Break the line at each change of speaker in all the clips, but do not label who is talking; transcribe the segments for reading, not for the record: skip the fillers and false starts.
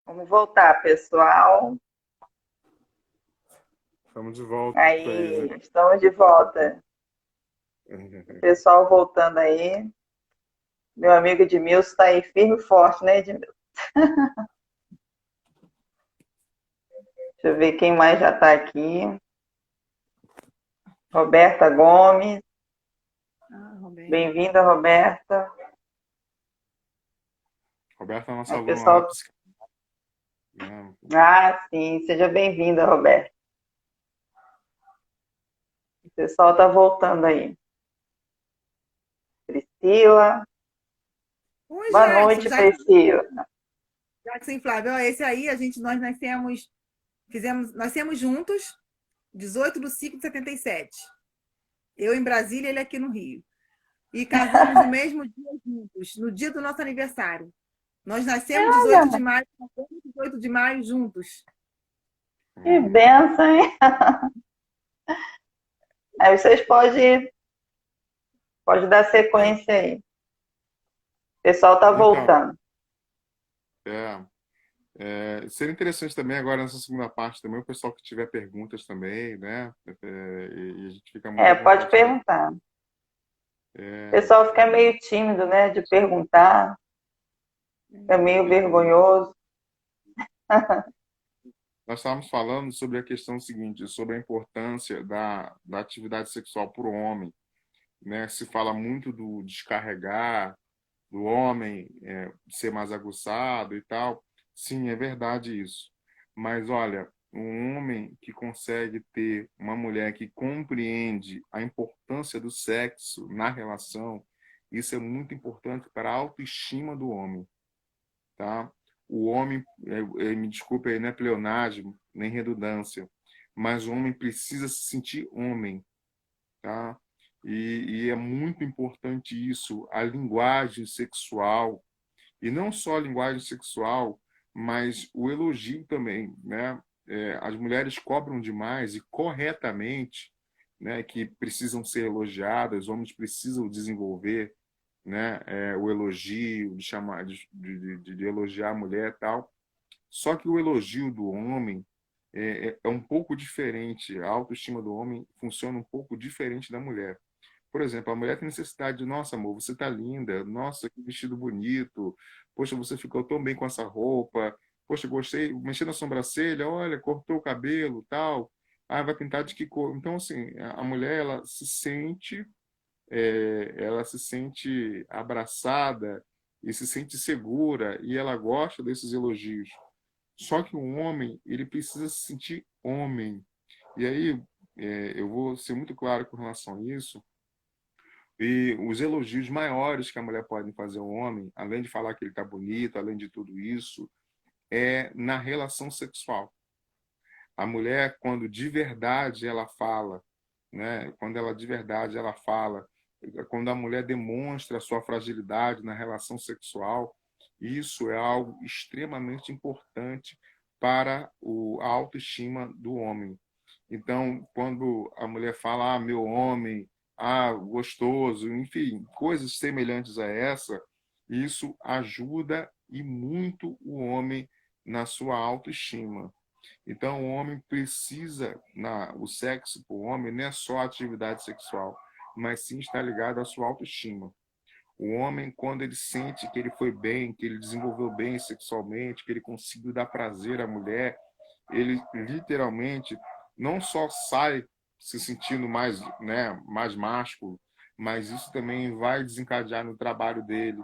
Vamos voltar, pessoal.
Estamos de volta aí,
Aí,
né?
estamos de volta. O pessoal voltando aí. Meu amigo Edmilson está aí firme e forte, né, Edmilson? Deixa eu ver quem mais já está aqui. Roberta Gomes.
Ah, Roberto.
Bem-vinda, Roberta.
Roberta é a
Aí,
nossa aluna lá da
pessoal.
psiquiatria, né?
Ah, sim, seja bem-vinda, Roberta. O pessoal está voltando aí. Priscila.
Oi,
Boa
Jackson.
noite, Priscila.
Jackson e Flávio. Ó, esse aí, nós nascemos juntos, 18 de 5 de 77. Eu em Brasília, ele aqui no Rio. E casamos no mesmo dia juntos, no dia do nosso aniversário. Nós nascemos 18 de maio, casamos 18 de maio juntos.
Que benção, hein? Aí vocês podem dar
Aí,
sequência aí. O pessoal está
Então,
voltando.
é, seria interessante também agora nessa segunda parte também, o pessoal que tiver perguntas também, né? E a gente fica muito à
Pode
vontade para.
perguntar. O
É,
pessoal fica meio tímido, né, de perguntar, fica meio vergonhoso.
nós estávamos falando sobre a questão seguinte, sobre a importância da atividade sexual para o homem, né? Se fala muito do descarregar, do homem ser mais aguçado e tal. Sim, é verdade isso. Mas olha, um homem que consegue ter uma mulher que compreende a importância do sexo na relação, isso é muito importante para a autoestima do homem, tá? O homem, me desculpe aí, não é pleonasmo, nem redundância, mas o homem precisa se sentir homem, tá? E é muito importante isso, a linguagem sexual, e não só a linguagem sexual, mas o elogio também, né? As mulheres cobram demais e corretamente, né, que precisam ser elogiadas, os homens precisam desenvolver, né, o elogio, de chamar, de elogiar a mulher e tal. Só que o elogio do homem é um pouco diferente, a autoestima do homem funciona um pouco diferente da mulher. Por exemplo, a mulher tem necessidade de, nossa, amor, você tá linda, nossa, que vestido bonito, poxa, você ficou tão bem com essa roupa, poxa, gostei, mexendo na sobrancelha, olha, cortou o cabelo, tal, ah, vai pintar de que cor? Então, assim, a mulher, ela se sente abraçada e se sente segura e ela gosta desses elogios. Só que o homem, ele precisa se sentir homem. E aí, eu vou ser muito claro com relação a isso, e os elogios maiores que a mulher pode fazer ao homem, além de falar que ele está bonito, além de tudo isso, é na relação sexual. A mulher, quando de verdade ela fala, né? Quando ela de verdade ela fala, quando a mulher demonstra a sua fragilidade na relação sexual, isso é algo extremamente importante para a autoestima do homem. Então, quando a mulher fala, ah, meu homem, ah, gostoso, enfim, coisas semelhantes a essa, isso ajuda e muito o homem na sua autoestima. Então, o homem precisa, o sexo para o homem não é só a atividade sexual, mas sim está ligado à sua autoestima. O homem, quando ele sente que ele foi bem, que ele desenvolveu bem sexualmente, que ele conseguiu dar prazer à mulher, ele literalmente não só sai se sentindo mais, né, mais másculo, mas isso também vai desencadear no trabalho dele.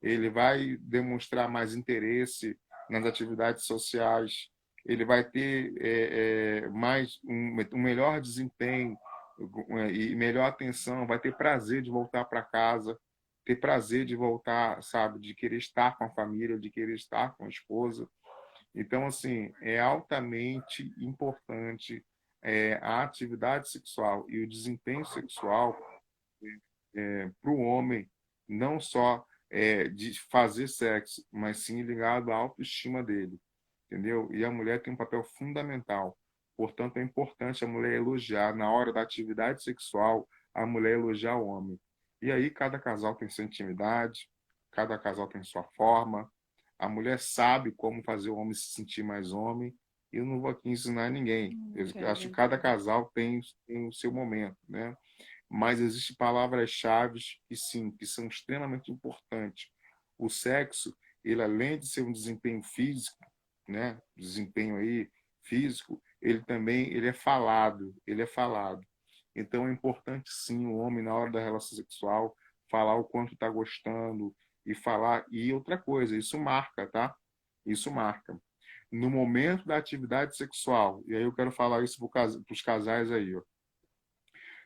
Ele vai demonstrar mais interesse nas atividades sociais. Ele vai ter mais um melhor desempenho e melhor atenção. Vai ter prazer de voltar para casa, ter prazer de voltar, sabe, de querer estar com a família, de querer estar com a esposa. Então, assim, é altamente importante a atividade sexual e o desempenho sexual para o homem, não só de fazer sexo, mas sim ligado à autoestima dele, entendeu? E a mulher tem um papel fundamental. Portanto, é importante a mulher elogiar, na hora da atividade sexual, a mulher elogiar o homem. E aí, cada casal tem sua intimidade, cada casal tem sua forma, A mulher sabe como fazer o homem se sentir mais homem. E eu não vou aqui ensinar ninguém. Eu acho que cada casal tem o seu momento, né? Mas existem palavras-chave que sim, que são extremamente importantes. O sexo, ele além de ser um desempenho físico, né? Desempenho aí físico, ele é falado, ele é falado. Então é importante sim o homem na hora da relação sexual falar o quanto está gostando e falar e outra coisa, isso marca, tá? Isso marca. No momento da atividade sexual, e aí eu quero falar isso para os casais aí, ó.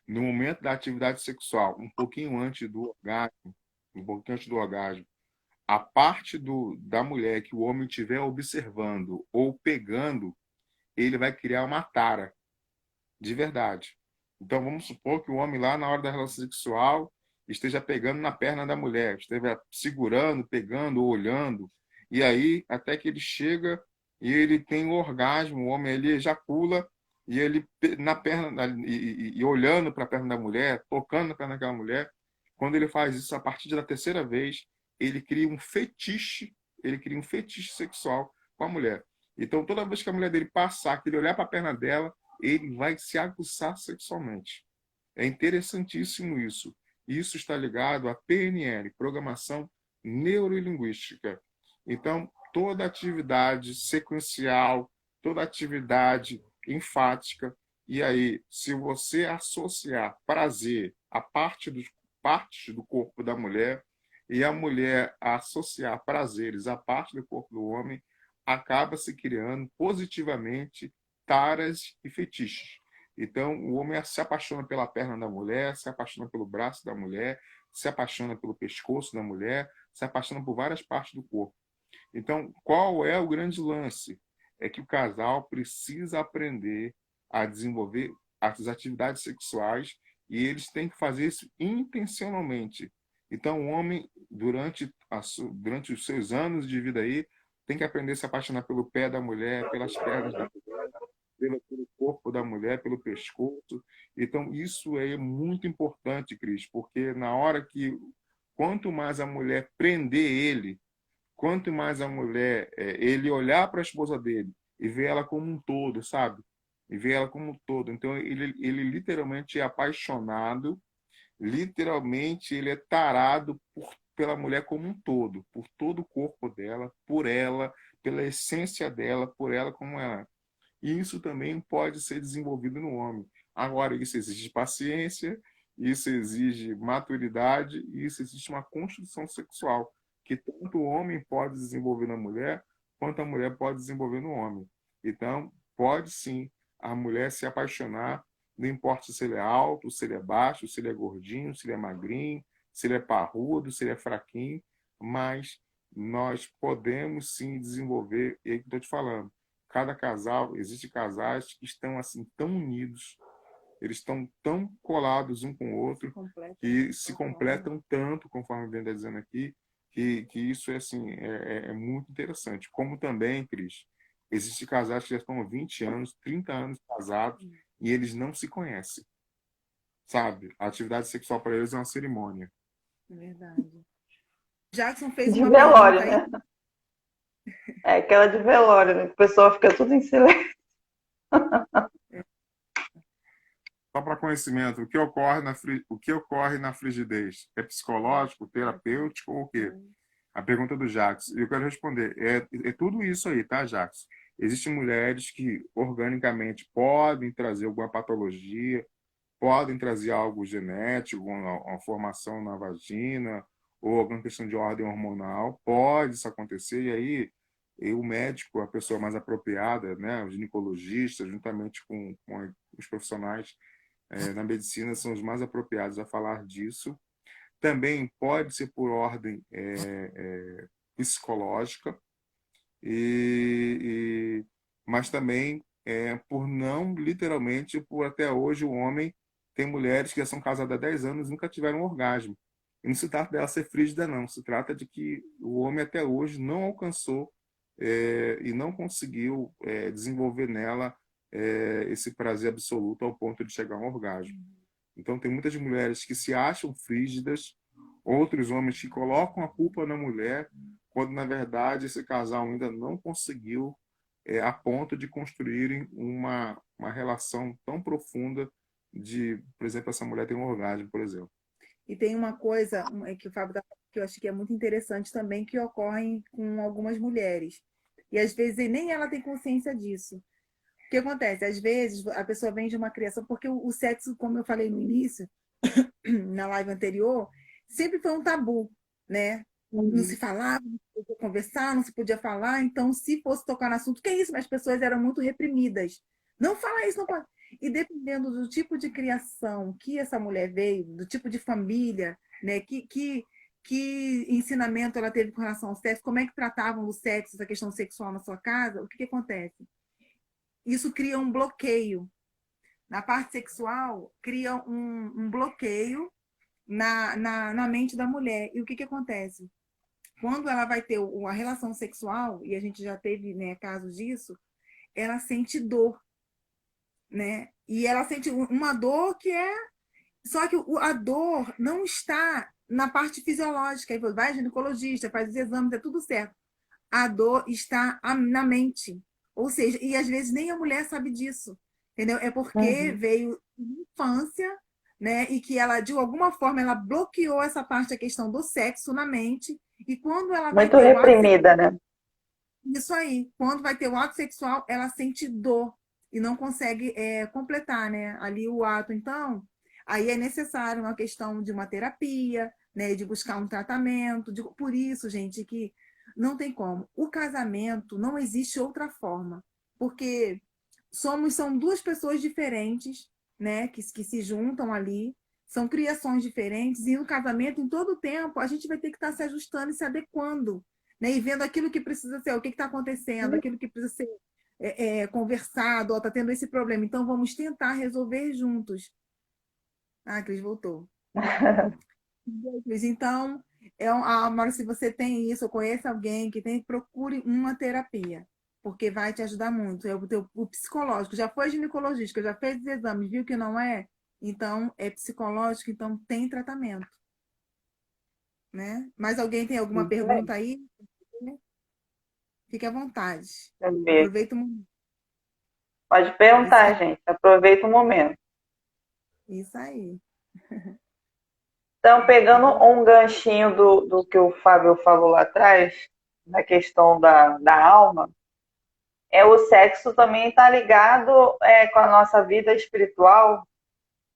No momento da atividade sexual, um pouquinho antes do orgasmo, um pouquinho antes do orgasmo, a parte da mulher que o homem estiver observando ou pegando, ele vai criar uma tara, de verdade. Então vamos supor que o homem lá na hora da relação sexual esteja pegando na perna da mulher, esteja segurando, pegando, olhando, e aí até que ele chega e ele tem o orgasmo, o homem ele ejacula e ele na perna e olhando para a perna da mulher, tocando na perna daquela mulher, quando ele faz isso a partir da terceira vez, ele cria um fetiche sexual com a mulher. Então toda vez que a mulher dele passar, que ele olhar para a perna dela, ele vai se aguçar sexualmente. É interessantíssimo isso. Isso está ligado à PNL, Programação Neurolinguística. Então, toda atividade sequencial, toda atividade enfática, e aí, se você associar prazer a partes do corpo da mulher, e a mulher associar prazeres à parte do corpo do homem, acaba se criando positivamente taras e fetiches. Então, o homem se apaixona pela perna da mulher, se apaixona pelo braço da mulher, se apaixona pelo pescoço da mulher, se apaixona por várias partes do corpo. Então, qual é o grande lance? É que o casal precisa aprender a desenvolver as atividades sexuais e eles têm que fazer isso intencionalmente. Então, o homem, durante os seus anos de vida aí, tem que aprender a se apaixonar pelo pé da mulher, pelas pernas da mulher, pelo corpo da mulher, pelo pescoço. Então, isso é muito importante, Cris, porque na hora que, quanto mais a mulher prender ele, quanto mais a mulher, ele olhar para a esposa dele e ver ela como um todo, sabe? E ver ela como um todo. Então, ele literalmente é apaixonado, literalmente ele é tarado pela mulher como um todo, por todo o corpo dela, por ela, pela essência dela, por ela como ela é. E isso também pode ser desenvolvido no homem. Agora, isso exige paciência, isso exige maturidade, e isso existe uma construção sexual que tanto o homem pode desenvolver na mulher, quanto a mulher pode desenvolver no homem. Então, pode sim a mulher se apaixonar, não importa se ele é alto, se ele é baixo, se ele é gordinho, se ele é magrinho, se ele é parrudo, se ele é fraquinho, mas nós podemos sim desenvolver, e é o que eu estou te falando, cada casal, existe casais que estão assim tão unidos, eles estão tão colados um com o outro, que se completam tanto, conforme o Ben está dizendo aqui, que isso é assim, é muito interessante. Como também, Cris, existem casais que já estão há 20 anos, 30 anos casados, e eles não se conhecem. Sabe? A atividade sexual para eles é uma cerimônia.
Verdade. Jackson fez
De
uma
velório,
pergunta aí.
né? É aquela de velório, né? O pessoal fica tudo em silêncio.
Só para conhecimento, o que ocorre na frigidez? É psicológico, terapêutico ou o quê? A pergunta do Jax. Eu quero responder. É tudo isso aí, tá, Jax? Existem mulheres que organicamente podem trazer alguma patologia, podem trazer algo genético, uma formação na vagina, ou alguma questão de ordem hormonal. Pode isso acontecer, e aí o médico, a pessoa mais apropriada, né, o ginecologista, juntamente com os profissionais na medicina, são os mais apropriados a falar disso. Também pode ser por ordem psicológica, mas também por não, literalmente, por até hoje o homem tem mulheres que já são casadas há 10 anos e nunca tiveram um orgasmo. E não se trata dela ser frígida, não. Se trata de que o homem até hoje não alcançou e não conseguiu desenvolver nela esse prazer absoluto ao ponto de chegar a um orgasmo. Então, tem muitas mulheres que se acham frígidas, outros homens que colocam a culpa na mulher quando na verdade esse casal ainda não conseguiu a ponto de construírem uma relação tão profunda de, por exemplo, essa mulher tem um orgasmo, por exemplo.
E tem uma coisa que o Fábio está falando que eu acho que é muito interessante também, que ocorre com algumas mulheres. E às vezes nem ela tem consciência disso. O que acontece? Às vezes a pessoa vem de uma criação, porque o sexo, como eu falei no início, na live anterior, sempre foi um tabu, né? Não se falava, não se podia conversar, não se podia falar. Então, se fosse tocar no assunto, que é isso? Mas as pessoas eram muito reprimidas. Não fala isso, não pode. E dependendo do tipo de criação que essa mulher veio, do tipo de família, né? Que ensinamento ela teve com relação ao sexo, como é que tratavam o sexo, essa questão sexual na sua casa, o que acontece? Isso cria um bloqueio. Na parte sexual, cria um bloqueio na mente da mulher. E o que acontece? Quando ela vai ter a relação sexual, e a gente já teve, né, casos disso, ela sente dor, né? E ela sente uma dor que é... Só que a dor não está na parte fisiológica. Aí vai ginecologista, faz os exames, é tudo certo. A dor está na mente. Ou seja, e às vezes nem a mulher sabe disso, entendeu? É porque veio na infância, né? E que ela, de alguma forma, ela bloqueou essa parte, a questão do sexo na mente. E quando ela vai
Muito
ter o ato
reprimida, né?
isso aí, quando vai ter o ato sexual, ela sente dor e não consegue completar, né? Ali o ato. Então, aí é necessário uma questão de uma terapia, né? De buscar um tratamento. Por isso, gente, que não tem como. O casamento não existe outra forma, porque são duas pessoas diferentes, né? Que se juntam ali. São criações diferentes, e no casamento, em todo o tempo, a gente vai ter que estar se ajustando e se adequando, né? E vendo aquilo que precisa ser, o que está acontecendo, aquilo que precisa ser conversado, está tendo esse problema. Então, vamos tentar resolver juntos. Ah, a Cris voltou. Cris, então, Mauro, se você tem isso, ou conhece alguém que tem, procure uma terapia, porque vai te ajudar muito. O psicológico, já foi ginecologista, já fez os exames, viu que não é? Então, é psicológico, então tem tratamento, né? Mas alguém tem alguma pergunta aí? Fique à vontade. Aproveita o momento.
Pode perguntar, gente. Aproveita o momento.
Isso aí.
Então, pegando um ganchinho do que o Fábio falou lá atrás, na questão da alma, o sexo também está ligado com a nossa vida espiritual.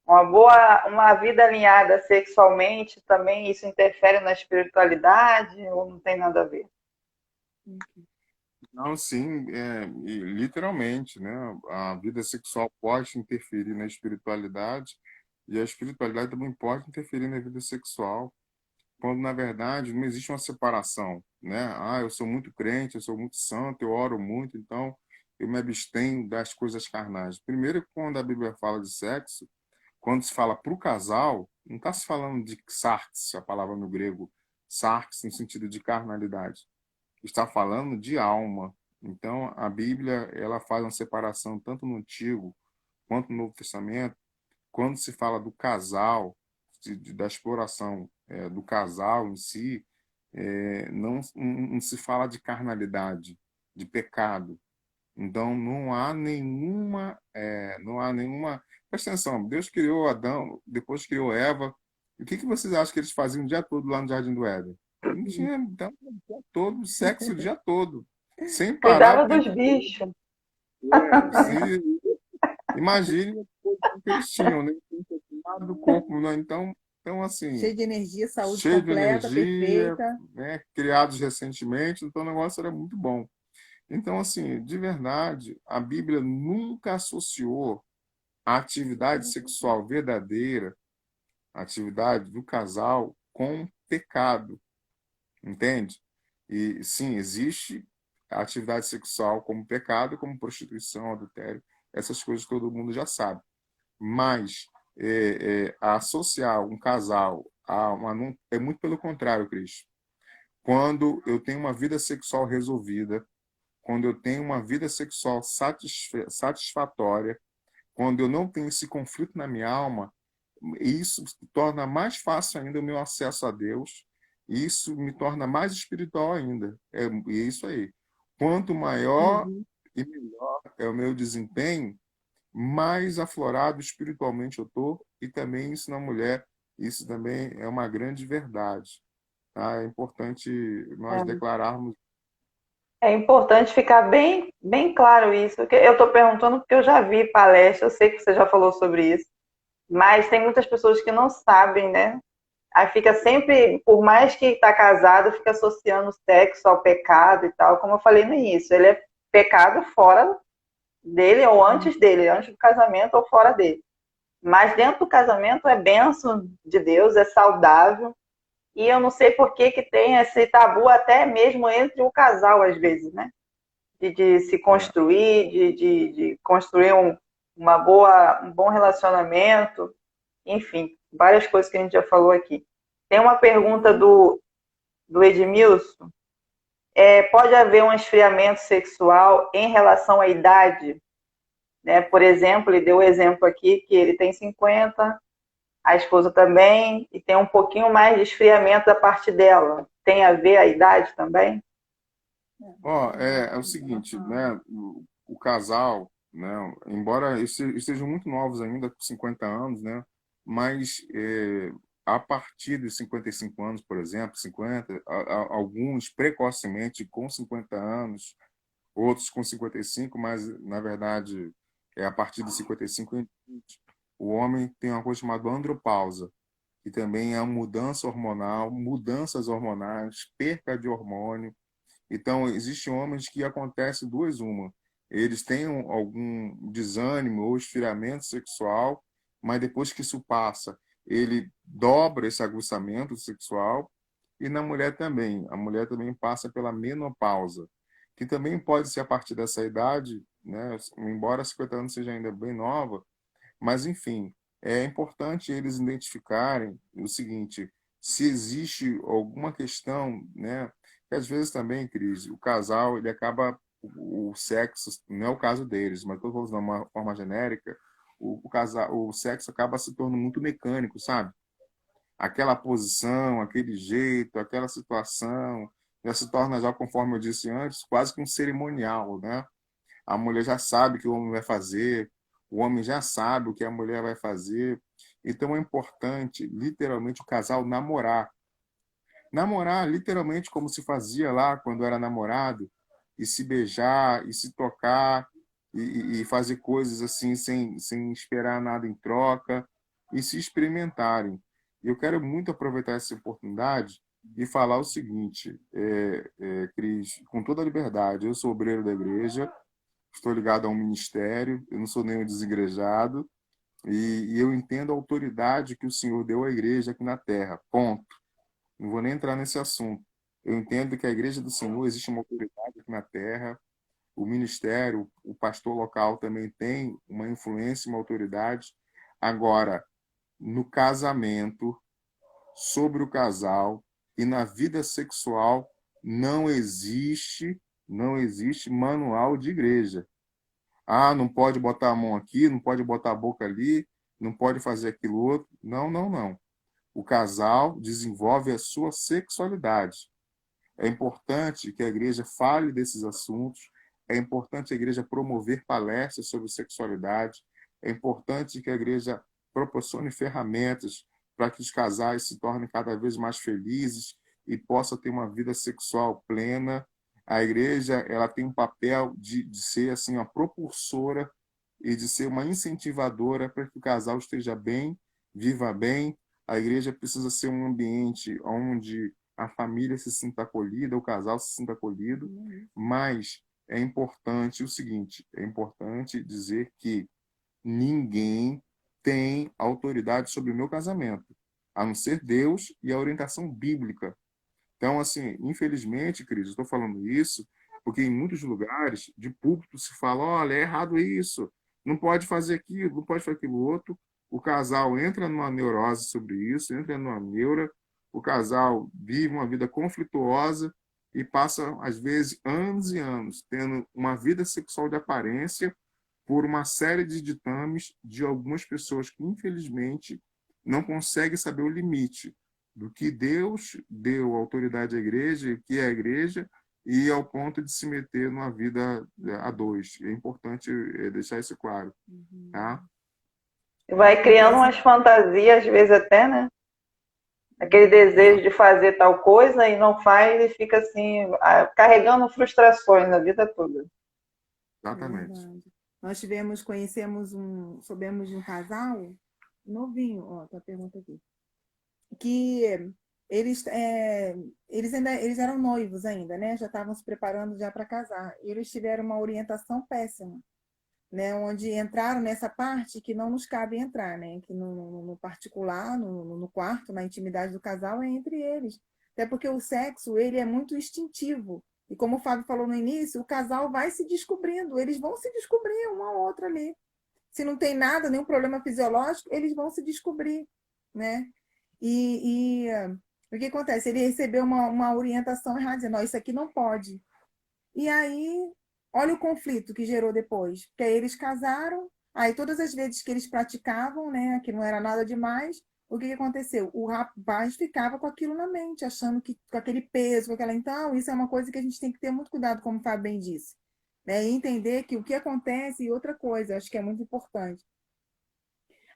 Uma vida alinhada sexualmente também, isso interfere na espiritualidade ou não tem nada a ver?
Não, sim, e literalmente, né? A vida sexual pode interferir na espiritualidade e a espiritualidade também pode interferir na vida sexual, quando na verdade não existe uma separação, né? Ah, eu sou muito crente, eu sou muito santo, eu oro muito, então eu me abstenho das coisas carnais. Primeiro, quando a Bíblia fala de sexo, quando se fala para o casal, não está se falando de sarx, a palavra no grego, sarx no sentido de carnalidade. Está falando de alma. Então, a Bíblia ela faz uma separação tanto no Antigo quanto no Novo Testamento. Quando se fala do casal, da exploração do casal em si, não se fala de carnalidade, de pecado. Então, não há nenhuma. Presta atenção, Deus criou Adão, depois criou Eva. E o que vocês acham que eles faziam o dia todo lá no Jardim do Éden? Não tinha, então, o dia todo, sexo o dia todo, sem parar
Cuidava
para
dos bichos.
imagine o que eles tinham, né? Do corpo, né? Então, assim,
Cheio de energia, saúde
cheio de
completa,
energia,
perfeita.
né? Criados recentemente, então o negócio era muito bom. Então, assim, de verdade, a Bíblia nunca associou a atividade sexual verdadeira, a atividade do casal, com pecado, entende? E sim, existe a atividade sexual como pecado, como prostituição, adultério, essas coisas todo mundo já sabe. Mas associar um casal é muito pelo contrário, Cris. Quando eu tenho uma vida sexual resolvida, quando eu tenho uma vida sexual satisfatória, quando eu não tenho esse conflito na minha alma, isso torna mais fácil ainda o meu acesso a Deus isso me torna mais espiritual ainda. É isso aí. Quanto maior
Uhum.
e melhor é o meu desempenho, mais aflorado espiritualmente eu estou, e também isso na mulher, isso também é uma grande verdade. Tá? É importante nós
É.
declararmos.
É importante ficar bem, bem claro isso. Porque eu estou perguntando porque eu já vi palestra, eu sei que você já falou sobre isso, mas tem muitas pessoas que não sabem, né? Aí fica sempre, por mais que está casado, fica associando o sexo ao pecado e tal. Como eu falei no início, ele é pecado fora dele ou antes dele, antes do casamento ou fora dele. Mas dentro do casamento é bênção de Deus, é saudável. E eu não sei por que que tem esse tabu até mesmo entre o casal, às vezes, né? De se
É,
construir, de construir um bom relacionamento, enfim, várias coisas que a gente já falou aqui. Tem uma pergunta do Edmilson. Pode haver um esfriamento sexual em relação à idade? Né? Por exemplo, ele deu o exemplo aqui que ele tem 50, a esposa também, e tem um pouquinho mais de esfriamento da parte dela. Tem a ver a idade também?
é o seguinte, né? O casal, né? Embora estejam muito novos ainda, com 50 anos, né? Mas a partir de 55 anos, por exemplo, 50, alguns precocemente com 50 anos, outros com 55, mas na verdade é a partir de 55 em diante, o homem tem uma coisa chamada andropausa, que também é uma mudança hormonal, mudanças hormonais, perca de hormônio. Então, existem homens que acontece duas uma. Eles têm algum desânimo ou esfriamento sexual, mas depois que isso passa, ele dobra esse aguçamento sexual. E na mulher também. A mulher também passa pela menopausa, que também pode ser a partir dessa idade, né? Embora 50 anos seja ainda bem nova, mas, enfim, é importante eles identificarem o seguinte: se existe alguma questão, né? Que às vezes também, Cris, o casal, ele acaba, o sexo, não é o caso deles, mas estou falando de uma forma genérica, o sexo acaba se tornando muito mecânico, sabe? Aquela posição, aquele jeito, aquela situação, já se torna, já conforme eu disse antes, quase que um cerimonial, né? A mulher já sabe o que o homem vai fazer, o homem já sabe o que a mulher vai fazer. Então é importante, literalmente, o casal namorar. Namorar, literalmente, como se fazia lá quando era namorado, e se beijar, e se tocar, e fazer coisas assim, sem esperar nada em troca, e se experimentarem. E eu quero muito aproveitar essa oportunidade e falar o seguinte, Cris, com toda a liberdade, eu sou obreiro da igreja, estou ligado a um ministério, eu não sou nenhum desigrejado, e eu entendo a autoridade que o Senhor deu à igreja aqui na terra. Ponto. Não vou nem entrar nesse assunto. Eu entendo que a igreja do Senhor existe uma autoridade aqui na terra, o ministério, o pastor local também tem uma influência, uma autoridade. Agora, no casamento, sobre o casal e na vida sexual, não existe manual de igreja. Ah, não pode botar a mão aqui, não pode botar a boca ali, não pode fazer aquilo outro. Não, não, não. O casal desenvolve a sua sexualidade. É importante que a igreja fale desses assuntos, é importante a igreja promover palestras sobre sexualidade, é importante que a igreja proporcione ferramentas para que os casais se tornem cada vez mais felizes e possam ter uma vida sexual plena. A igreja, ela tem um papel de ser assim uma propulsora e de ser uma incentivadora para que o casal esteja bem, viva bem. A igreja precisa ser um ambiente onde a família se sinta acolhida, o casal se sinta acolhido, mas é importante o seguinte, é importante dizer que ninguém tem autoridade sobre o meu casamento, a não ser Deus e a orientação bíblica. Então, assim, infelizmente, Cris, eu estou falando isso porque em muitos lugares de púlpito se fala, olha, é errado isso, não pode fazer aquilo, não pode fazer aquilo outro. O casal entra numa neurose sobre isso, entra numa neura, o casal vive uma vida conflituosa e passa, às vezes, anos e anos tendo uma vida sexual de aparência por uma série de ditames de algumas pessoas que, infelizmente, não conseguem saber o limite. do que Deus deu autoridade à igreja, o que é a igreja, e ao ponto de se meter numa vida a dois. É importante deixar isso claro, tá?
Vai criando umas fantasias, às vezes até, né? Aquele desejo de fazer tal coisa e não faz e fica assim, carregando frustrações na vida toda.
Exatamente.
Nós soubemos de um casal novinho, ó, tá a pergunta aqui, que eles eram noivos ainda, né? Já estavam se preparando já para casar. E eles tiveram uma orientação péssima, né? Onde entraram nessa parte que não nos cabe entrar, né? Que no particular, no quarto, na intimidade do casal, é entre eles. Até porque o sexo, ele é muito instintivo. E como o Fábio falou no início, o casal vai se descobrindo, eles vão se descobrir um ao outro ali. Se não tem nada, nenhum problema fisiológico, eles vão se descobrir, né? O que acontece? Ele recebeu uma orientação errada, dizendo, não, isso aqui não pode. E aí, olha o conflito que gerou depois. Porque aí eles casaram, aí todas as vezes que eles praticavam, né, que não era nada demais, o que aconteceu? O rapaz ficava com aquilo na mente, achando que com aquele peso, com aquela. Então, isso é uma coisa que a gente tem que ter muito cuidado, como o Fábio bem disse. Né? E entender que o que acontece e outra coisa, acho que é muito importante.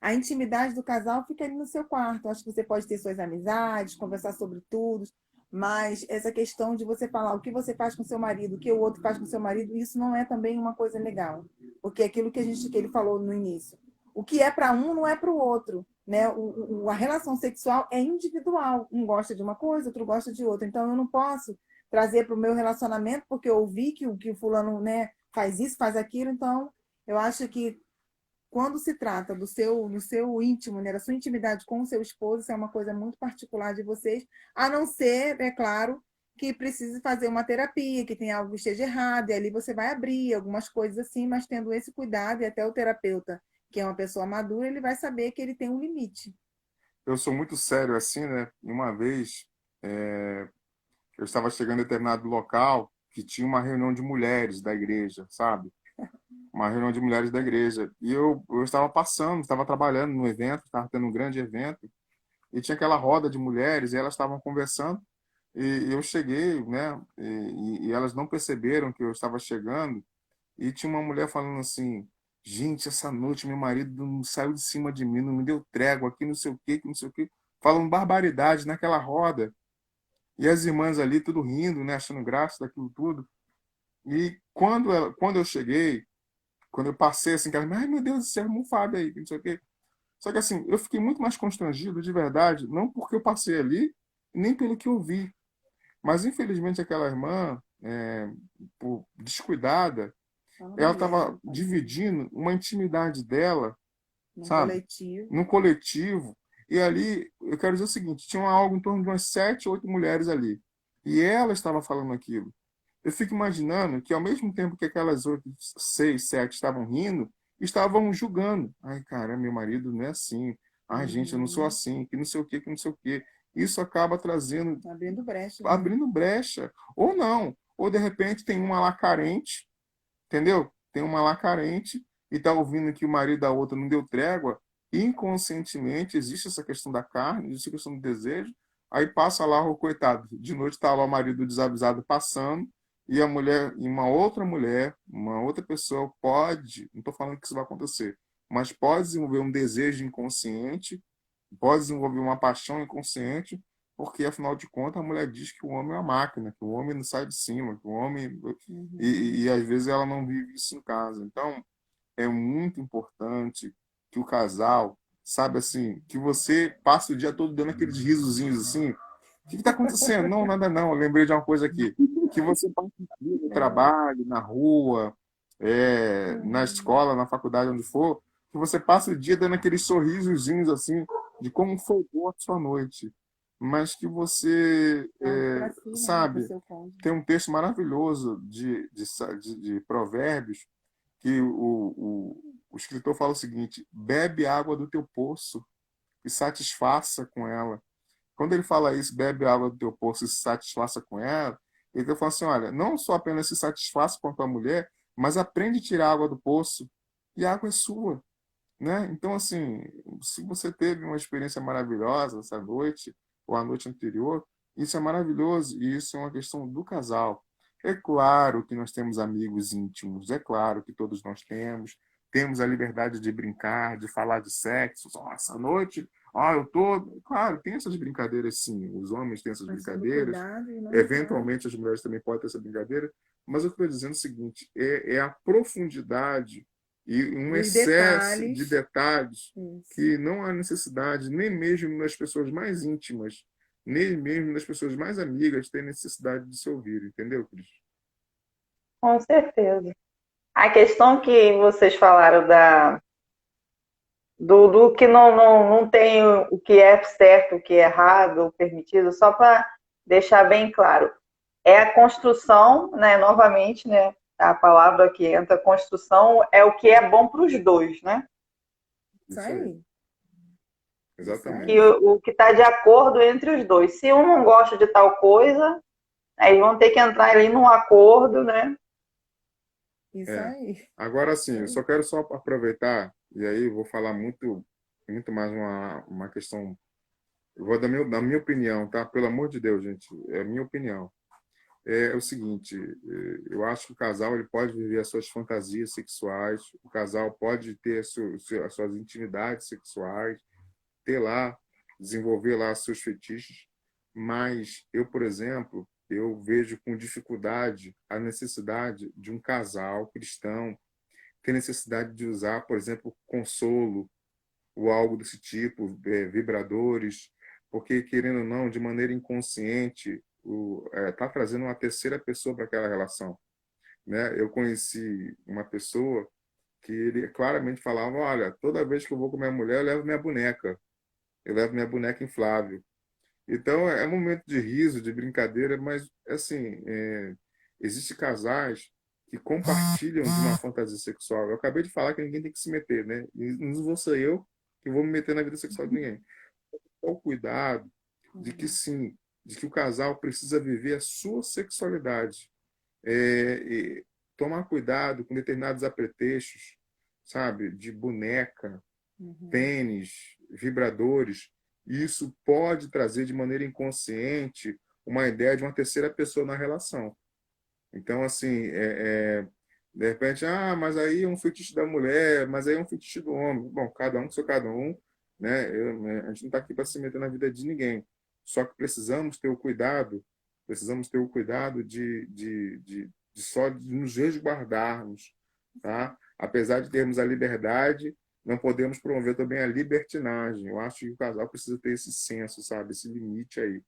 A intimidade do casal fica ali no seu quarto. Acho que você pode ter suas amizades, conversar sobre tudo, mas essa questão de você falar o que você faz com seu marido, o que o outro faz com seu marido, isso não é também uma coisa legal. Porque é aquilo que ele falou no início. O que é para um não é para o outro. Né? A relação sexual é individual. Um gosta de uma coisa, outro gosta de outra. Então eu não posso trazer para o meu relacionamento porque eu ouvi que o fulano, né, faz isso, faz aquilo. Então eu acho que quando se trata do seu íntimo, né, da sua intimidade com o seu esposo, isso é uma coisa muito particular de vocês, a não ser, é claro, que precise fazer uma terapia, que tem algo que esteja errado, e ali você vai abrir algumas coisas assim, mas tendo esse cuidado, e até o terapeuta, que é uma pessoa madura, ele vai saber que ele tem um limite.
Eu sou muito sério assim, né? Uma vez, eu estava chegando em determinado local que tinha uma reunião de mulheres da igreja, sabe? Uma reunião de mulheres da igreja. E eu estava passando, estava trabalhando no evento, estava tendo um grande evento, e tinha aquela roda de mulheres, e elas estavam conversando, e eu cheguei, né? E elas não perceberam que eu estava chegando, e tinha uma mulher falando assim: gente, essa noite meu marido não saiu de cima de mim, não me deu trégua aqui, não sei o quê, que não sei o quê, falando barbaridade naquela roda. E as irmãs ali, tudo rindo, né? Achando graça daquilo tudo. E quando eu cheguei, quando eu passei assim, cara, ai meu Deus do céu, não Fábio aí, não sei o quê. Só que assim, eu fiquei muito mais constrangido, de verdade, não porque eu passei ali, nem pelo que eu vi. Mas infelizmente aquela irmã, por descuidada, ela estava dividindo uma intimidade dela,
No
sabe?
coletivo.
No coletivo. E ali, eu quero dizer o seguinte, tinha algo em torno de umas 7, 8 mulheres ali. E ela estava falando aquilo. Eu fico imaginando que ao mesmo tempo que aquelas 8, 6, 7 estavam rindo, estavam julgando. Ai, cara, meu marido não é assim. Ai, gente, eu não sou assim, que não sei o quê, que não sei o quê. Isso acaba trazendo,
Abrindo brecha.
abrindo brecha. Ou não. Ou de repente tem uma lá carente, entendeu? Tem uma lá carente e tá ouvindo que o marido da outra não deu trégua. Inconscientemente existe essa questão da carne, existe a questão do desejo. Aí passa lá o coitado. De noite tá lá o marido desavisado passando e a mulher, e uma outra mulher, uma outra pessoa pode, não estou falando que isso vai acontecer, mas pode desenvolver um desejo inconsciente, pode desenvolver uma paixão inconsciente, porque afinal de contas a mulher diz que o homem é uma máquina, que o homem não sai de cima, que o homem e às vezes ela não vive isso em casa. Então é muito importante que o casal, sabe assim, que você passe o dia todo dando aqueles risozinhos assim. O que está acontecendo? Não, nada não. Eu lembrei de uma coisa aqui. Que você passe o dia no trabalho, na rua, na escola, na faculdade, onde for, que você passe o dia dando aqueles sorrisozinhos assim, de como foi boa a sua noite. Mas que você, sabe, tem um texto maravilhoso de Provérbios que o escritor fala o seguinte: bebe água do teu poço e satisfaça com ela. Quando ele fala isso, bebe água do teu poço e se satisfaça com ela, ele está falando assim: olha, não só apenas se satisfaça com a tua mulher, mas aprende a tirar água do poço e a água é sua. Né? Então, assim, se você teve uma experiência maravilhosa essa noite, ou a noite anterior, isso é maravilhoso e isso é uma questão do casal. É claro que nós temos amigos íntimos, é claro que todos nós temos a liberdade de brincar, de falar de sexo. Nossa, à noite, eu tô. Claro, tem essas brincadeiras sim, os homens têm essas
Mas tendo
brincadeiras,
cuidado e não usar
eventualmente as mulheres também podem ter essa brincadeira, mas eu estou dizendo o seguinte: é a profundidade e um
dos
excesso de
detalhes.
detalhes
Isso.
que não há necessidade, nem mesmo nas pessoas mais íntimas, nem mesmo nas pessoas mais amigas, tem necessidade de se ouvir, entendeu, Cris?
Com certeza. A questão que vocês falaram do que não tem o que é certo, o que é errado, o permitido, só para deixar bem claro. É a construção, né, novamente, né, a palavra que entra, construção, é o que é bom para os dois, né?
Isso
Isso aí,
aí. Isso
Que
exatamente.
aí.
o que está de acordo entre os dois. Se um não gosta de tal coisa, aí vão ter que entrar ali num acordo, né?
Isso
É.
aí.
Agora sim, eu só quero só aproveitar, e aí eu vou falar muito mais uma questão. Eu vou dar da minha opinião, tá? Pelo amor de Deus, gente, é a minha opinião. É o seguinte, eu acho que o casal ele pode viver as suas fantasias sexuais, o casal pode ter as suas intimidades sexuais, ter lá, desenvolver lá seus fetiches, mas eu, por exemplo, eu vejo com dificuldade a necessidade de um casal cristão ter necessidade de usar, por exemplo, consolo ou algo desse tipo, vibradores, porque, querendo ou não, de maneira inconsciente, tá trazendo uma terceira pessoa para aquela relação, né? Eu conheci uma pessoa que ele claramente falava, olha, toda vez que eu vou com minha mulher, eu levo minha boneca inflável. Então, é um momento de riso, de brincadeira, mas, assim, existem casais que compartilham de uma fantasia sexual. Eu acabei de falar que ninguém tem que se meter, né? E não vou ser eu que vou me meter na vida sexual de ninguém. Qual o cuidado de que sim, de que o casal precisa viver a sua sexualidade. E tomar cuidado com determinados apetrechos, sabe? De boneca,
Uhum.
tênis, vibradores. Isso pode trazer de maneira inconsciente uma ideia de uma terceira pessoa na relação. Então, assim, de repente, mas aí é um fetiche da mulher, mas aí é um fetiche do homem. Bom, cada um com seu cada um, né? A gente não está aqui para se meter na vida de ninguém. Só que precisamos ter o cuidado de só de nos resguardarmos, tá? Apesar de termos a liberdade, não podemos promover também a libertinagem. Eu acho que o casal precisa ter esse senso, sabe? Esse limite aí,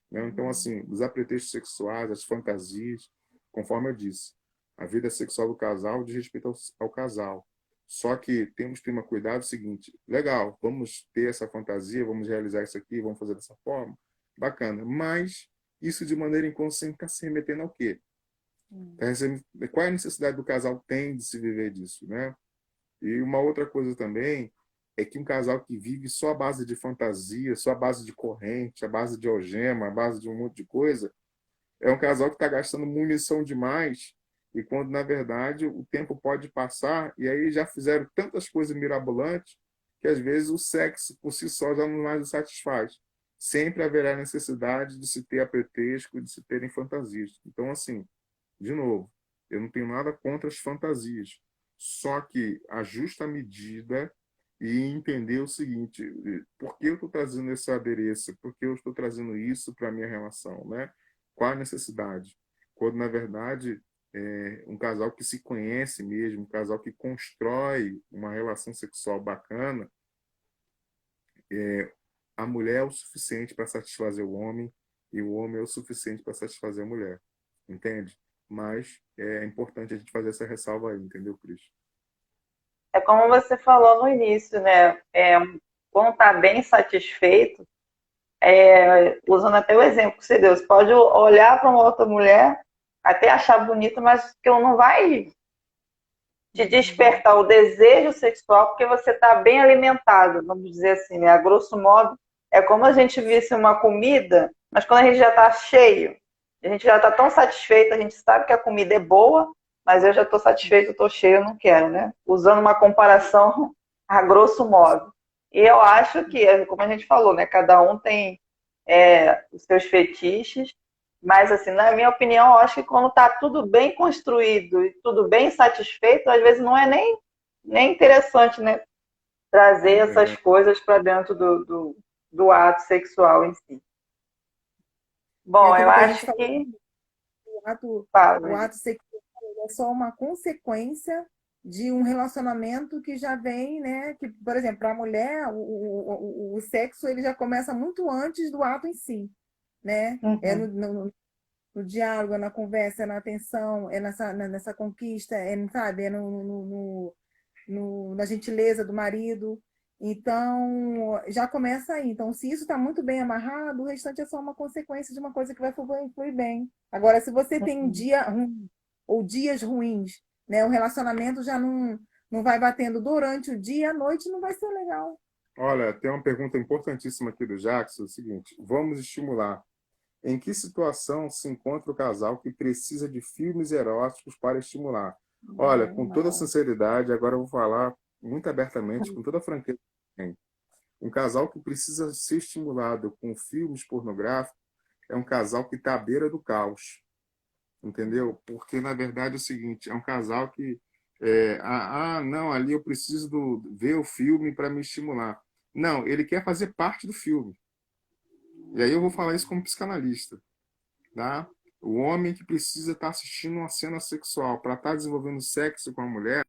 né? Então, assim, os apetechos sexuais, as fantasias, conforme eu disse, a vida sexual do casal diz respeito ao casal. Só que temos que ter um cuidado seguinte, legal, vamos ter essa fantasia, vamos realizar isso aqui, vamos fazer dessa forma, bacana, mas isso de maneira inconsciente está se remetendo ao quê? Qual é a necessidade do casal tem de se viver disso, né? E uma outra coisa também é que um casal que vive só à base de fantasia, só à base de corrente, à base de algema, à base de um monte de coisa, é um casal que está gastando munição demais e quando, na verdade, o tempo pode passar e aí já fizeram tantas coisas mirabolantes que, às vezes, o sexo por si só já não mais o satisfaz. Sempre haverá necessidade de se ter a pretexto, de se terem fantasias. Então, assim, de novo, eu não tenho nada contra as fantasias. Só que a justa medida e entender o seguinte, por que eu estou trazendo esse adereço? Por que eu estou trazendo isso para a minha relação, né? Qual a necessidade? Quando, na verdade, um casal que se conhece mesmo, um casal que constrói uma relação sexual bacana, a mulher é o suficiente para satisfazer o homem e o homem é o suficiente para satisfazer a mulher. Entende? Mas é importante a gente fazer essa ressalva aí, entendeu, Cris?
É como você falou no início, né? Quando está bem satisfeito, usando até o exemplo que você deu, você pode olhar para uma outra mulher, até achar bonita, mas que não vai te despertar o desejo sexual porque você está bem alimentado, vamos dizer assim, né? A grosso modo, é como a gente visse uma comida, mas quando a gente já está cheio, a gente já está tão satisfeito, a gente sabe que a comida é boa, mas eu já estou satisfeito, estou cheio, eu não quero, né? Usando uma comparação a grosso modo. E eu acho que, como a gente falou, né? Cada um tem os seus fetiches, mas, assim, na minha opinião, eu acho que quando está tudo bem construído e tudo bem satisfeito, às vezes não é nem interessante, né, trazer essas coisas para dentro do ato sexual em si.
É
Bom, eu
aquilo que a gente
acho
falou,
que.
o
Fala,
ato sexual é só uma consequência de um relacionamento que já vem, né? Que, por exemplo, para a mulher, o sexo ele já começa muito antes do ato em si, né? É
uhum.
no diálogo, é na conversa, é na atenção, é nessa conquista, sabe? É na gentileza do marido. Então, já começa aí. Então, se isso está muito bem amarrado, o restante é só uma consequência de uma coisa que vai fluir bem. Agora, se você tem um dia ruim ou dias ruins, né, o relacionamento já não vai batendo durante o dia, à noite não vai ser legal.
Olha, tem uma pergunta importantíssima aqui do Jackson, é o seguinte: vamos estimular. Em que situação se encontra o casal que precisa de filmes eróticos para estimular? Olha, com toda sinceridade, agora eu vou falar muito abertamente, com toda a franqueza. Um casal que precisa ser estimulado com filmes pornográficos é um casal que está à beira do caos, entendeu? Porque, na verdade, é o seguinte, é um casal que, não, ali eu preciso ver o filme para me estimular. Não, ele quer fazer parte do filme. E aí eu vou falar isso como psicanalista, tá? O homem que precisa estar assistindo uma cena sexual para estar desenvolvendo sexo com a mulher,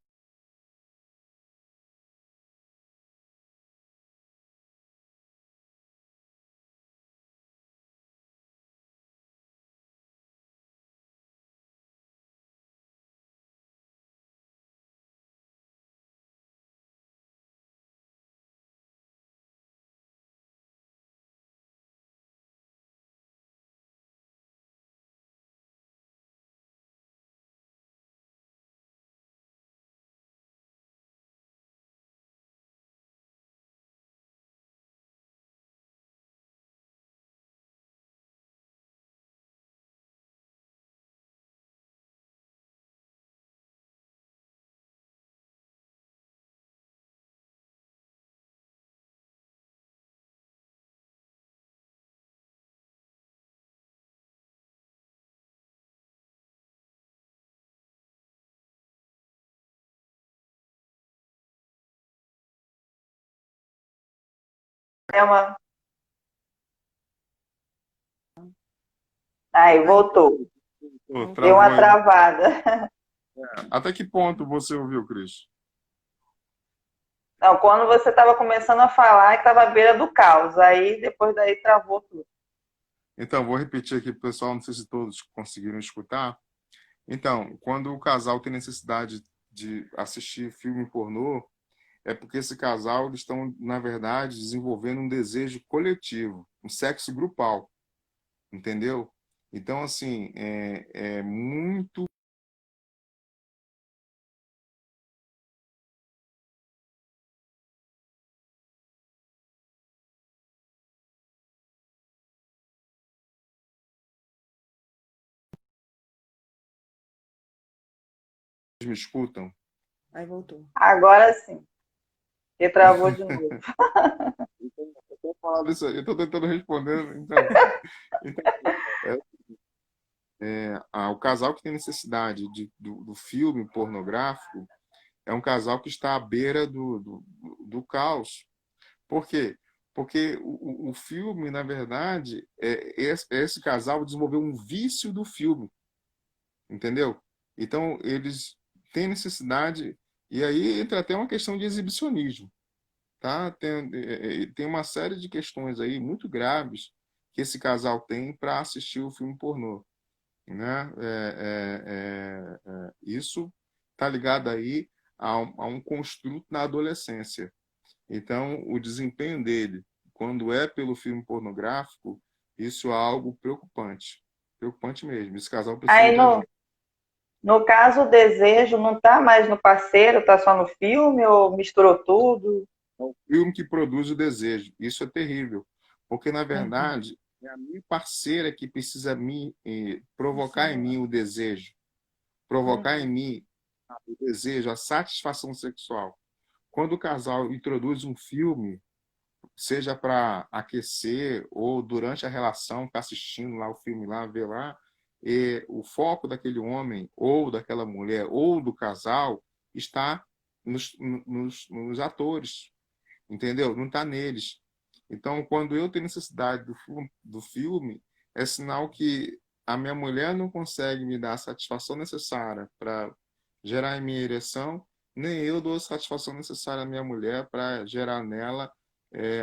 É uma. Aí, voltou.
pô,
Deu
travou
uma
aí.
travada.
Até que ponto você ouviu, Cris?
Não, quando você estava começando a falar que estava à beira do caos, aí depois daí travou tudo.
Então, vou repetir aqui para o pessoal, não sei se todos conseguiram escutar. Então, quando o casal tem necessidade de assistir filme pornô, é porque esse casal eles estão, na verdade, desenvolvendo um desejo coletivo, um sexo grupal, entendeu? Então, assim, é muito. Eles me escutam?
Aí voltou.
Agora sim, e travou de novo.
Eu estou tentando responder, então. Então, o casal que tem necessidade do filme pornográfico é um casal que está à beira do caos. Por quê? Porque o filme, na verdade, esse casal desenvolveu um vício do filme, entendeu? Então, eles têm necessidade, e aí entra até uma questão de exibicionismo, tá? Tem uma série de questões aí muito graves que esse casal tem para assistir o filme pornô, né? Isso está ligado aí a um construto na adolescência. Então, o desempenho dele, quando é pelo filme pornográfico, isso é algo preocupante. Preocupante mesmo. Esse casal precisa
Aí
de ajuda.
no caso, o desejo não está mais no parceiro, está só no filme ou misturou tudo?
É o filme que produz o desejo. Isso é terrível. Porque, na
Uhum.
verdade, é a minha parceira que precisa provocar em mim o desejo. Provocar em
Uhum.
mim o desejo, a satisfação sexual. Quando o casal introduz um filme seja para aquecer ou durante a relação, tá assistindo lá o filme lá, ver lá, e o foco daquele homem ou daquela mulher ou do casal está nos atores, entendeu? Não está neles. Então, quando eu tenho necessidade do filme, é sinal que a minha mulher não consegue me dar a satisfação necessária para gerar em minha ereção, nem eu dou a satisfação necessária à minha mulher para gerar nela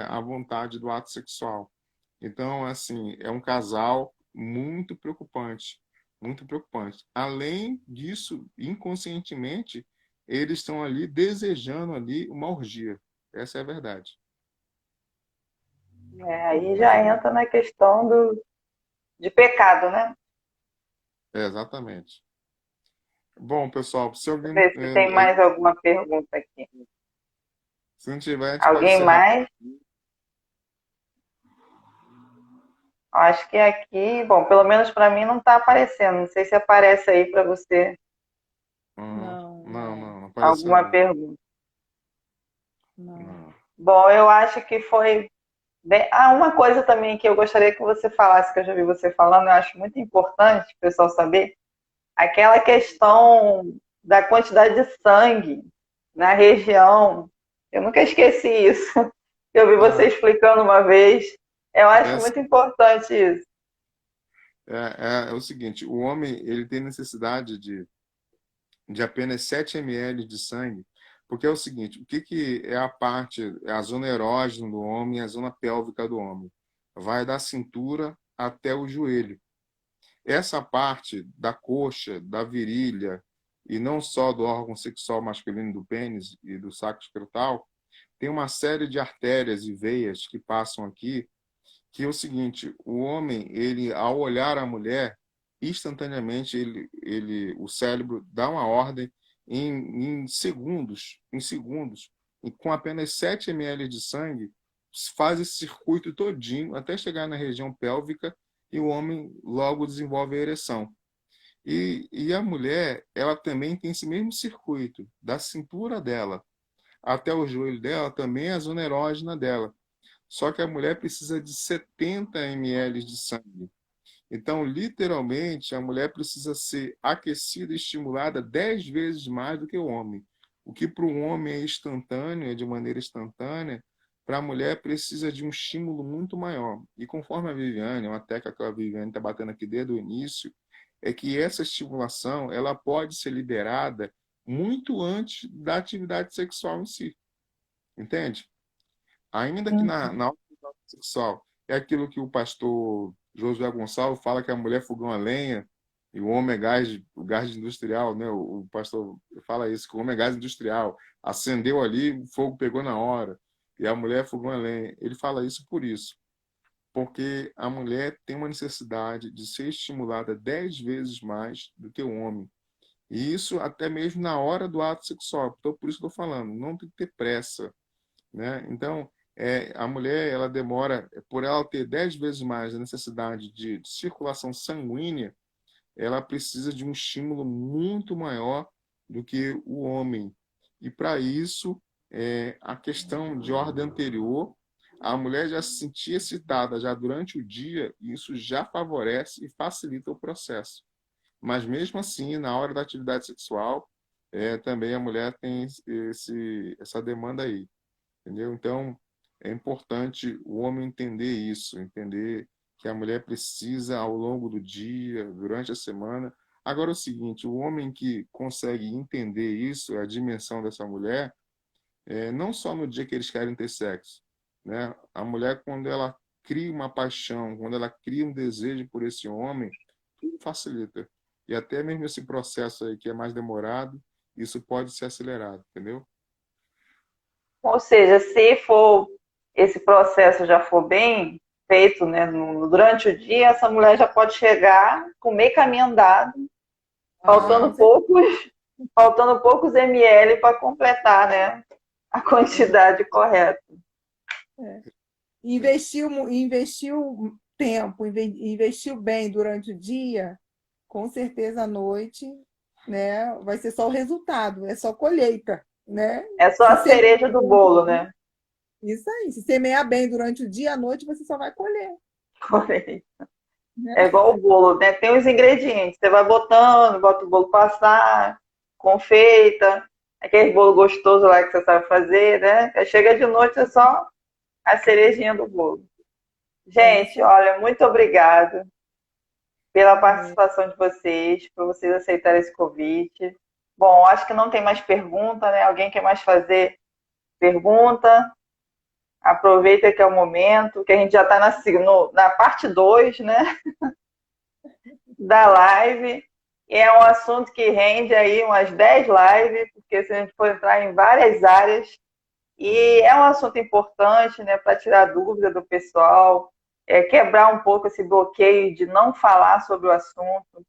a vontade do ato sexual. Então, assim, é um casal muito preocupante, muito preocupante. Além disso, inconscientemente, eles estão ali desejando ali uma orgia. Essa é a verdade.
Aí já entra na questão de pecado, né?
Exatamente. Bom, pessoal, se
Deixa eu
alguém,
ver se tem mais alguma pergunta aqui.
se não tiver, a gente pode
Alguém
encerrar.
mais? Acho que aqui, bom, pelo menos para mim não está aparecendo. Não sei se aparece aí para você
Não,
Não apareceu
alguma
não.
pergunta.
não.
Não.
Bom, eu acho que foi bem... uma coisa também que eu gostaria que você falasse, que eu já vi você falando, eu acho muito importante o pessoal saber, aquela questão da quantidade de sangue na região. Eu nunca esqueci isso. Eu vi você
Ah,
explicando uma vez. Eu acho
essa
muito importante isso.
é o seguinte, o homem ele tem necessidade de apenas 7 ml de sangue, porque é o seguinte, o que, que é a parte, é a zona erógena do homem e a zona pélvica do homem? Vai da cintura até o joelho. Essa parte da coxa, da virilha, e não só do órgão sexual masculino do pênis e do saco escrotal, tem uma série de artérias e veias que passam aqui, que é o seguinte, o homem, ele ao olhar a mulher, instantaneamente o cérebro dá uma ordem em segundos, e com apenas 7 ml de sangue, faz esse circuito todinho até chegar na região pélvica e o homem logo desenvolve a ereção. E a mulher, ela também tem esse mesmo circuito, da cintura dela até o joelho dela, também é a zona erógena dela. Só que a mulher precisa de 70 ml de sangue. Então, literalmente, a mulher precisa ser aquecida e estimulada 10 vezes mais do que o homem. O que para o homem é instantâneo, é de maneira instantânea, para a mulher precisa de um estímulo muito maior. E conforme a Viviane, uma tecla que a Viviane está batendo aqui desde o início, é que essa estimulação ela pode ser liberada muito antes da atividade sexual em si. Entende? Ainda que na autoridade sexual, é aquilo que o pastor Josué Gonçalves fala que a mulher é fogão a lenha e o homem é o gás industrial, né? O pastor fala isso, que o homem é gás industrial. Acendeu ali, o fogo pegou na hora. E a mulher é fogão a lenha. Ele fala isso por isso. Porque a mulher tem uma necessidade de ser estimulada 10 vezes mais do que o homem. E isso até mesmo na hora do ato sexual. Então, por isso que eu estou falando, não tem que ter pressa, né? Então, a mulher, ela demora, por ela ter 10 vezes mais a necessidade de circulação sanguínea, ela precisa de um estímulo muito maior do que o homem. E para isso, a questão de ordem anterior, a mulher já se sentia excitada já durante o dia, e isso já favorece e facilita o processo. Mas mesmo assim, na hora da atividade sexual, também a mulher tem essa demanda aí. Entendeu? Então, é importante o homem entender isso, entender que a mulher precisa ao longo do dia, durante a semana. Agora, é o seguinte, o homem que consegue entender isso, a dimensão dessa mulher, não só no dia que eles querem ter sexo, né? A mulher, quando ela cria uma paixão, quando ela cria um desejo por esse homem, tudo facilita. E até mesmo esse processo aí que é mais demorado, isso pode ser acelerado, entendeu?
Ou seja, se for esse processo já for bem feito, né, durante o dia, essa mulher já pode chegar com meio caminho andado, faltando poucos, faltando poucos ml para completar, né, a quantidade correta.
Investiu tempo, investiu bem durante o dia, com certeza à noite, né, vai ser só o resultado, é só colheita, né?
É só a cereja do bolo, né?
Isso aí. Se semear bem durante o dia, à noite, você só vai colher,
Porém,
né?
é igual o bolo, né? Tem os ingredientes. Você vai botando, bota o bolo passar, confeita, aquele bolo gostoso lá que você sabe fazer, né? Aí chega de noite, é só a cerejinha do bolo.
É isso
Gente,
aí.
olha, muito obrigada pela
É.
participação de vocês, por vocês aceitarem esse convite. Bom, acho que não tem mais pergunta, né? Alguém quer mais fazer pergunta? Aproveita que é o momento, que a gente já está na parte 2, né, da live. E é um assunto que rende aí umas 10 lives, porque se a gente for entrar em várias áreas, e é um assunto importante, né, para tirar dúvida do pessoal, quebrar um pouco esse bloqueio de não falar sobre o assunto.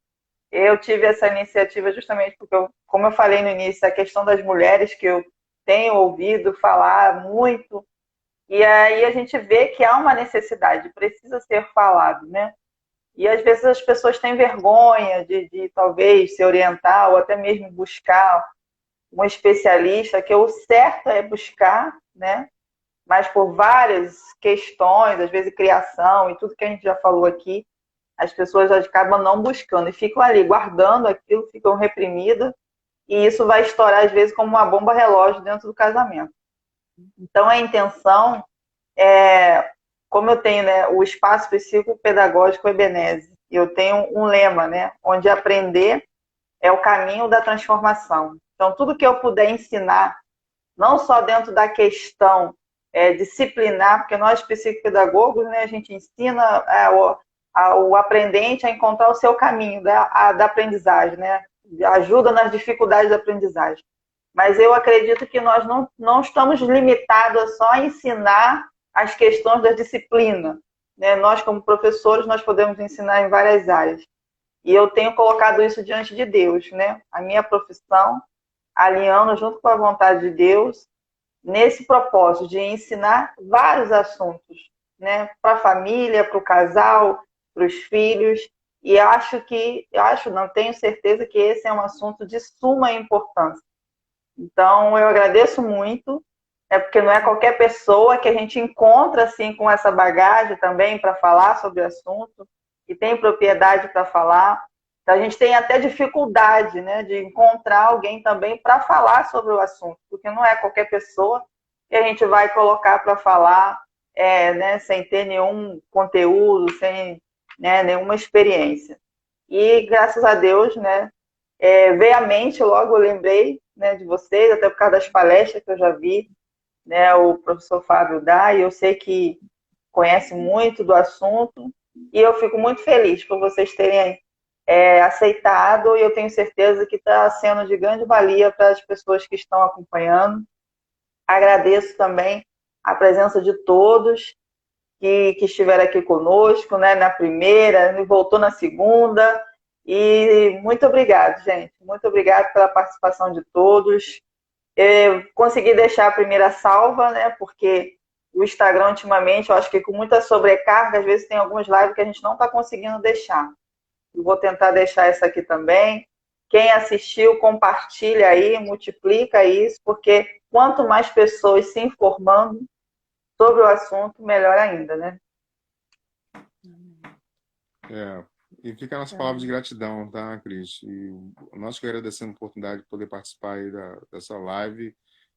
Eu tive essa iniciativa justamente porque, como eu falei no início, a questão das mulheres que eu tenho ouvido falar muito, e aí a gente vê que há uma necessidade, precisa ser falado, né? E às vezes as pessoas têm vergonha de talvez se orientar ou até mesmo buscar um especialista, que o certo é buscar, né? Mas por várias questões, às vezes criação e tudo que a gente já falou aqui, as pessoas acabam não buscando e ficam ali guardando aquilo, ficam reprimidas, e isso vai estourar às vezes como uma bomba relógio dentro do casamento. Então a intenção é, como eu tenho, né, o espaço psicopedagógico Ebeneze, eu tenho um lema, né, onde aprender é o caminho da transformação. Então, tudo que eu puder ensinar, não só dentro da questão disciplinar, porque nós psicopedagogos, né, a gente ensina o aprendente a encontrar o seu caminho da aprendizagem, né, ajuda nas dificuldades da aprendizagem. Mas eu acredito que nós não estamos limitados a só ensinar as questões da disciplina, né? Nós, como professores, nós podemos ensinar em várias áreas. E eu tenho colocado isso diante de Deus, né? A minha profissão, alinhando junto com a vontade de Deus, nesse propósito de ensinar vários assuntos, né? Para a família, para o casal, para os filhos. E não tenho certeza que esse é um assunto de suma importância. Então, eu agradeço muito, porque não é qualquer pessoa que a gente encontra assim com essa bagagem também para falar sobre o assunto, que tem propriedade para falar. Então, a gente tem até dificuldade, né, de encontrar alguém também para falar sobre o assunto, porque não é qualquer pessoa que a gente vai colocar para falar, né, sem ter nenhum conteúdo, sem, né, nenhuma experiência. E graças a Deus, né, veio à mente, logo eu lembrei, né, de vocês, até por causa das palestras que eu já vi, né, o professor Fábio dá, e eu sei que conhece muito do assunto, e eu fico muito feliz por vocês terem aceitado, e eu tenho certeza que está sendo de grande valia para as pessoas que estão acompanhando. Agradeço também a presença de todos que estiveram aqui conosco, né, na primeira, voltou na segunda. E muito obrigado, gente. Muito obrigado pela participação de todos. Eu consegui deixar a primeira salva, né? Porque o Instagram, ultimamente, eu acho que com muita sobrecarga, às vezes tem algumas lives que a gente não está conseguindo deixar. Eu vou tentar deixar essa aqui também. Quem assistiu, compartilha aí, multiplica isso, porque quanto mais pessoas se informando sobre o assunto, melhor ainda, né?
E fica a nossa palavra de gratidão, tá, Cris? E nós que agradecemos a oportunidade de poder participar aí dessa live.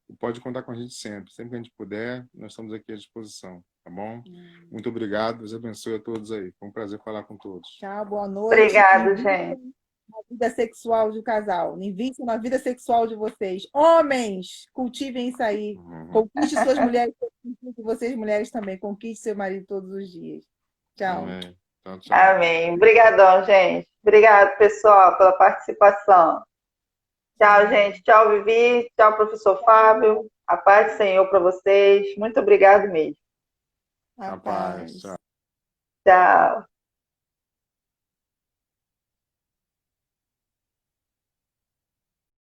E pode contar com a gente sempre. Sempre que a gente puder, nós estamos aqui à disposição, tá bom? Muito obrigado. Deus abençoe a todos aí. Foi um prazer falar com todos.
Tchau, boa noite.
Obrigado, gente.
Na vida sexual do casal. Invistam na vida sexual de vocês. Homens, cultivem isso aí. Conquiste suas mulheres, conquiste vocês mulheres também. Conquiste seu marido todos os dias. Tchau.
Amém. Tchau, tchau.
Amém. Obrigadão, gente. Obrigado, pessoal, pela participação. Tchau, gente. Tchau, Vivi. Tchau, professor Fábio. A paz do Senhor para vocês. Muito obrigado mesmo.
A paz. Tchau.
Tchau.